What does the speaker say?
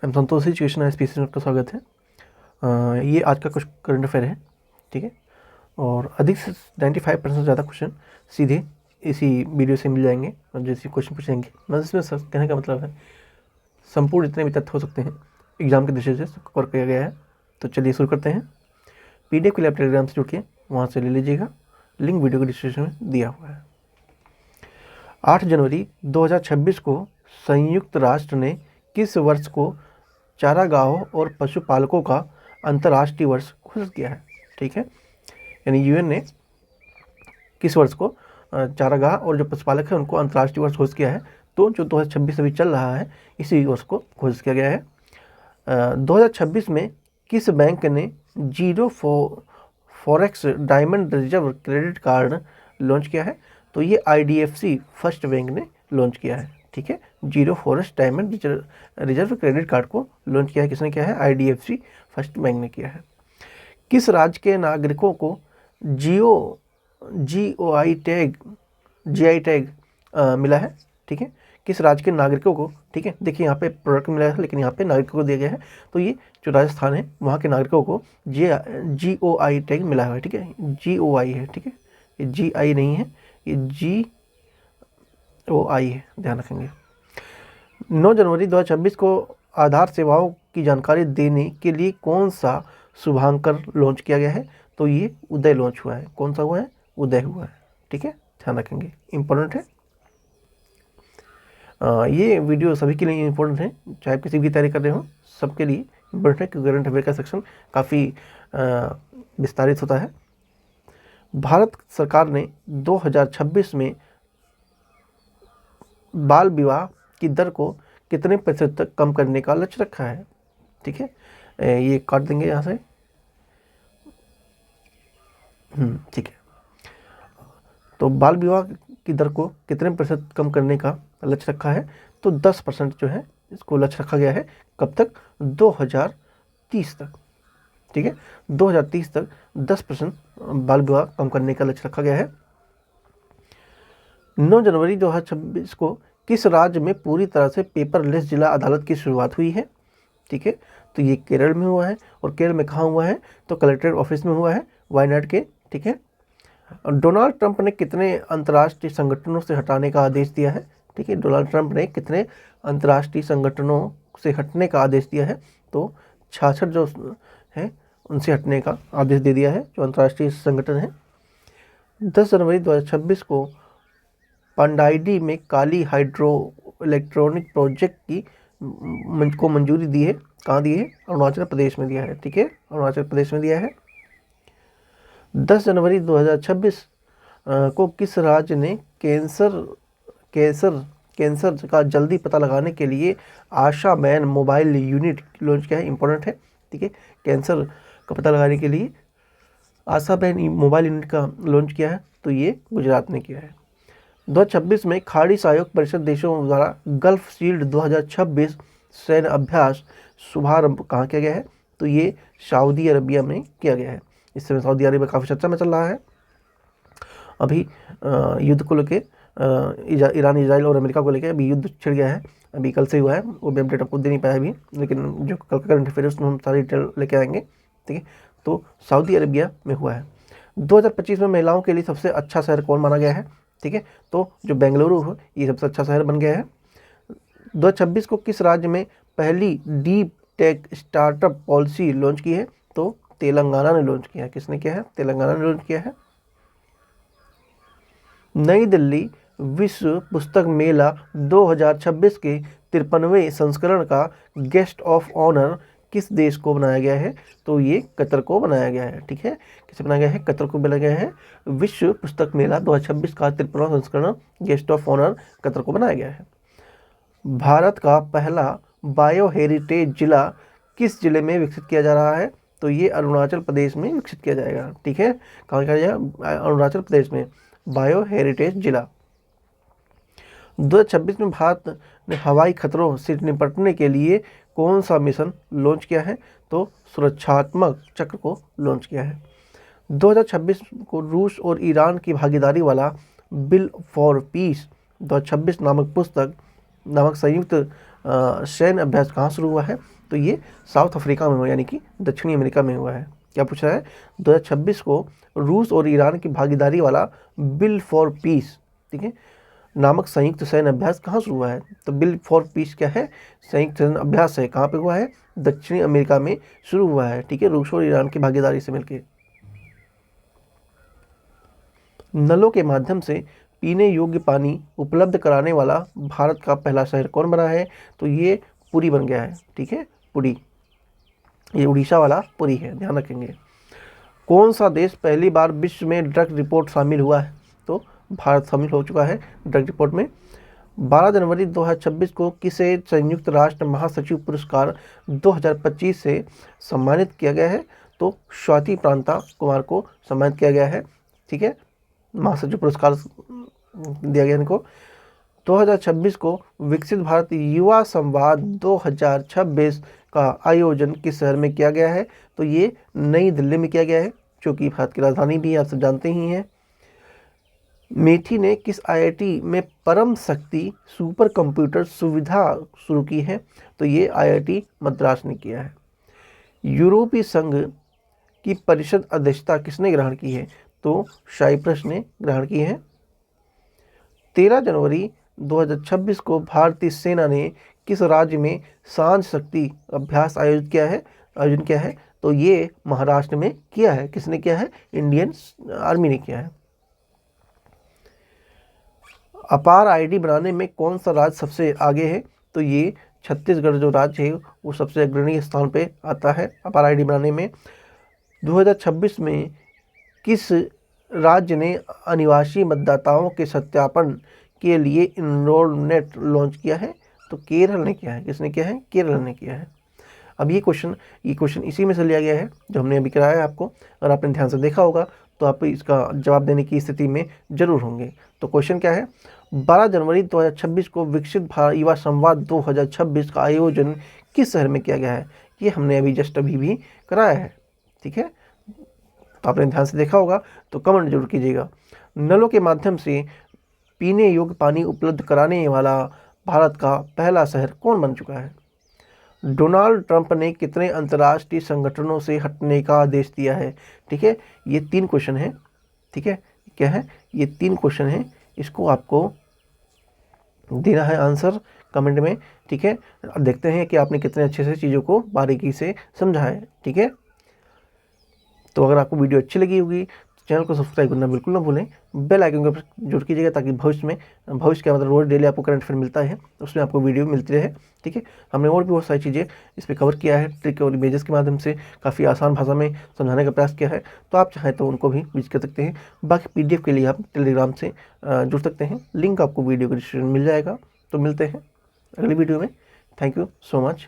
मैं Santoshi education स्पीसी note का स्वागत है। ये आज का कुछ करंट अफेयर है, ठीक है। और अधिक से 95% से ज़्यादा क्वेश्चन सीधे इसी वीडियो से मिल जाएंगे और जैसे क्वेश्चन पूछेंगे मतलब इसमें कहने का मतलब है संपूर्ण जितने भी तथ्य हो सकते हैं एग्जाम की दृष्टि से कवर किया गया है। तो चलिए शुरू करते हैं। PDF के लिए आप टेलीग्राम से जुड़ के वहाँ से ले लीजिएगा, लिंक वीडियो के डिस्क्रिप्शन में दिया हुआ है। 8 जनवरी 2026 को संयुक्त राष्ट्र ने किस वर्ष को चारागाहों और पशुपालकों का अंतर्राष्ट्रीय वर्ष घोषित किया है? ठीक है, यानी यूएन ने किस वर्ष को चारागाह और जो पशुपालक है उनको अंतर्राष्ट्रीय वर्ष घोषित किया है। तो जो 2026 अभी चल रहा है इसी वर्ष को घोषित किया गया है। 2026 में किस बैंक ने zero forex diamond reserve credit card launch किया है? तो ये IDFC फर्स्ट बैंक ने लॉन्च किया है, ठीक है। Zero forest diamond reserve credit card को लॉन्च किया है, किसने किया है? IDFC फर्स्ट बैंक ने किया है। किस राज्य के नागरिकों को GI टैग मिला है? ठीक है, किस राज्य के नागरिकों को, ठीक है। देखिए यहाँ पे प्रोडक्ट मिला है लेकिन यहाँ पे नागरिकों को दिया गया है। तो ये जो राजस्थान है वहाँ के नागरिकों को GOI टैग मिला है, ठीक है। GOI है, ठीक है, ये GI नहीं है, ये GOI है, ध्यान रखेंगे। 9 जनवरी 2026 को आधार सेवाओं की जानकारी देने के लिए कौन सा शुभांकर लॉन्च किया गया है? तो ये उदय लॉन्च हुआ है। कौन सा हुआ है? उदय हुआ है, ठीक है, ध्यान रखेंगे, इम्पोर्टेंट है। ये वीडियो सभी के लिए इम्पोर्टेंट है, चाहे किसी भी तैयारी कर रहे हो सबके लिए इम्पोर्टेंट है क्योंकि करंट अफेयर का सेक्शन काफ़ी विस्तारित होता है। भारत सरकार ने 2026 में बाल विवाह की दर को कितने प्रतिशत तक कम करने का लक्ष्य रखा है? ठीक है, ये काट देंगे यहाँ से, ठीक है। तो बाल विवाह की दर को कितने प्रतिशत कम करने का लक्ष्य रखा है? तो 10% जो है इसको लक्ष्य रखा गया है। कब तक? 2030 तक, ठीक है। 2030 तक 10% बाल विवाह कम करने का लक्ष्य रखा गया है। 9 जनवरी 2026 को किस राज्य में पूरी तरह से पेपरलेस जिला अदालत की शुरुआत हुई है? ठीक है, तो ये केरल में हुआ है। और केरल में कहाँ हुआ है? तो कलेक्ट्रेट ऑफिस में हुआ है, वायनाड के, ठीक है। डोनाल्ड ट्रंप ने कितने अंतर्राष्ट्रीय संगठनों से हटाने का आदेश दिया है? ठीक है, डोनाल्ड ट्रंप ने कितने अंतर्राष्ट्रीय संगठनों से हटने का आदेश दिया है? तो 66 जो है उनसे हटने का आदेश दे दिया है, जो अंतर्राष्ट्रीय संगठन है। 10 जनवरी 2026 को पंडाइडी में काली हाइड्रो इलेक्ट्रॉनिक प्रोजेक्ट की को मंजूरी दी है। कहाँ दी है? अरुणाचल प्रदेश में दिया है, ठीक है, अरुणाचल प्रदेश में दिया है। 10 जनवरी 2026 को किस राज्य ने कैंसर का जल्दी पता लगाने के लिए आशा मैन मोबाइल यूनिट लॉन्च किया है? इंपॉर्टेंट है, ठीक है। कैंसर का पता लगाने के लिए आशा मैन मोबाइल यूनिट का लॉन्च किया है, तो ये गुजरात ने किया है। 2026 में खाड़ी सहयोग परिषद देशों द्वारा गल्फ शील्ड 2026 सैन्य अभ्यास शुभारंभ कहाँ किया गया है? तो ये सऊदी अरबिया में किया गया है। इस समय सऊदी अरबिया काफ़ी चर्चा में चल रहा है। अभी युद्ध को लेके ईरान, इजराइल और अमेरिका को लेके अभी युद्ध छिड़ गया है, अभी कल से हुआ है। वो भी अपडेट आपको दे नहीं पाया अभी, लेकिन जो कल का करंट अफेयर उसमें हम सारी डिटेल लेके आएंगे, ठीक है। तो सऊदी अरबिया में हुआ है। 2025 में महिलाओं के लिए सबसे अच्छा शहर कौन माना गया है? ठीक है, तो जो बेंगलुरु है ये सबसे अच्छा शहर बन गया है। 2026 को किस राज्य में पहली deep tech startup policy launch की है? तो तेलंगाना ने लॉन्च किया है। किसने किया है? तेलंगाना ने लॉन्च किया है। नई दिल्ली विश्व पुस्तक मेला 2026 के 53वें संस्करण का गेस्ट ऑफ ऑनर किस देश को बनाया गया है? तो ये कतर को बनाया गया है, ठीक है। किसे बनाया गया है? कतर को बनाया गया है। विश्व पुस्तक मेला 2026 का 53वां संस्करण गेस्ट ऑफ ऑनर कतर को बनाया गया है। भारत का पहला बायो हेरिटेज जिला किस जिले में विकसित किया जा रहा है? तो ये अरुणाचल प्रदेश में विकसित किया जाएगा, ठीक है। कहाँ किया जाएगा? अरुणाचल प्रदेश में बायो हेरिटेज जिला। 2026 में भारत ने हवाई खतरों से निपटने के लिए कौन सा मिशन लॉन्च किया है? तो सुरक्षात्मक चक्र को लॉन्च किया है। 2026 को रूस और ईरान की भागीदारी वाला बिल फॉर पीस 2026 नामक संयुक्त सैन्य अभ्यास कहाँ शुरू हुआ है? तो ये साउथ अफ्रीका में हुआ, यानी कि दक्षिणी अमेरिका में हुआ है। क्या पूछ रहा है? 2026 को रूस और ईरान की भागीदारी वाला बिल फॉर पीस, ठीक है, नामक संयुक्त सैन्य अभ्यास कहाँ शुरू हुआ है? तो बिल फॉर पीस क्या है? संयुक्त सैन्य अभ्यास है। कहाँ पे हुआ है? दक्षिणी अमेरिका में शुरू हुआ है, ठीक है, रूस और ईरान की भागीदारी से मिलकर। नलों के माध्यम से पीने योग्य पानी उपलब्ध कराने वाला भारत का पहला शहर कौन बना है? तो ये पुरी बन गया है, ठीक है, पुरी। ये उड़ीसा वाला पुरी है, ध्यान रखेंगे। कौन सा देश पहली बार विश्व में ड्रग रिपोर्ट शामिल हुआ है? तो भारत शामिल हो चुका है ड्रग रिपोर्ट में। 12 जनवरी 2026 को किसे संयुक्त राष्ट्र महासचिव पुरस्कार 2025 से सम्मानित किया गया है? तो स्वाति प्रांता कुमार को सम्मानित किया गया है, ठीक है, महासचिव पुरस्कार दिया गया इनको। 2026 को विकसित भारत युवा संवाद 2026 का आयोजन किस शहर में किया गया है? तो ये नई दिल्ली में किया गया है, जो कि भारत की राजधानी भी आप सब जानते ही हैं। मेथी ने किस आईआईटी में परम शक्ति सुपर कंप्यूटर सुविधा शुरू की है? तो ये आईआईटी मद्रास ने किया है। यूरोपीय संघ की परिषद अध्यक्षता किसने ग्रहण की है? तो साइप्रस ने ग्रहण की है। 13 जनवरी 2026 को भारतीय सेना ने किस राज्य में सांझ शक्ति अभ्यास आयोजित किया है? तो ये महाराष्ट्र में किया है। किसने किया है? इंडियन आर्मी ने किया है। अपार आईडी बनाने में कौन सा राज्य सबसे आगे है? तो ये छत्तीसगढ़ जो राज्य है वो सबसे अग्रणी स्थान पे आता है अपार आईडी बनाने में। 2026 में किस राज्य ने अनिवासी मतदाताओं के सत्यापन के लिए इनरोलनेट लॉन्च किया है? तो केरल ने किया है। किसने किया है? केरल ने किया है। अब ये क्वेश्चन इसी में से लिया गया है जो हमने अभी कराया है आपको। अगर आपने ध्यान से देखा होगा तो आप इसका जवाब देने की स्थिति में जरूर होंगे। तो क्वेश्चन क्या है? 12 जनवरी 2026 को विकसित भारत युवा संवाद 2026 का आयोजन किस शहर में किया गया है? ये हमने अभी भी कराया है, ठीक है, तो आपने ध्यान से देखा होगा तो कमेंट जरूर कीजिएगा। नलों के माध्यम से पीने योग्य पानी उपलब्ध कराने वाला भारत का पहला शहर कौन बन चुका है? डोनाल्ड ट्रंप ने कितने अंतर्राष्ट्रीय संगठनों से हटने का आदेश दिया है? ठीक है, ये 3 क्वेश्चन है, ठीक है, क्या है? ये 3 क्वेश्चन है, इसको आपको देना है आंसर कमेंट में, ठीक है। अब देखते हैं कि आपने कितने अच्छे से चीज़ों को बारीकी से समझा है, ठीक है। तो अगर आपको वीडियो अच्छी लगी होगी तो चैनल को सब्सक्राइब करना बिल्कुल ना भूलें, बेल आइकन को जरूर कीजिएगा ताकि भविष्य का मतलब रोज डेली आपको करंट अफेयर मिलता है, उसमें आपको वीडियो मिलती रहे, ठीक है। हमने और भी बहुत सारी चीज़ें इस पर कवर किया है, ट्रिक और इमेजेस के माध्यम से काफ़ी आसान भाषा में समझाने का प्रयास किया है, तो आप चाहें तो उनको भी विजिट कर सकते हैं। बाकी PDF के लिए आप टेलीग्राम से जुड़ सकते हैं, लिंक आपको वीडियो के डिस्क्रिप्शन में मिल जाएगा। तो मिलते हैं अगली वीडियो में। Thank you so much.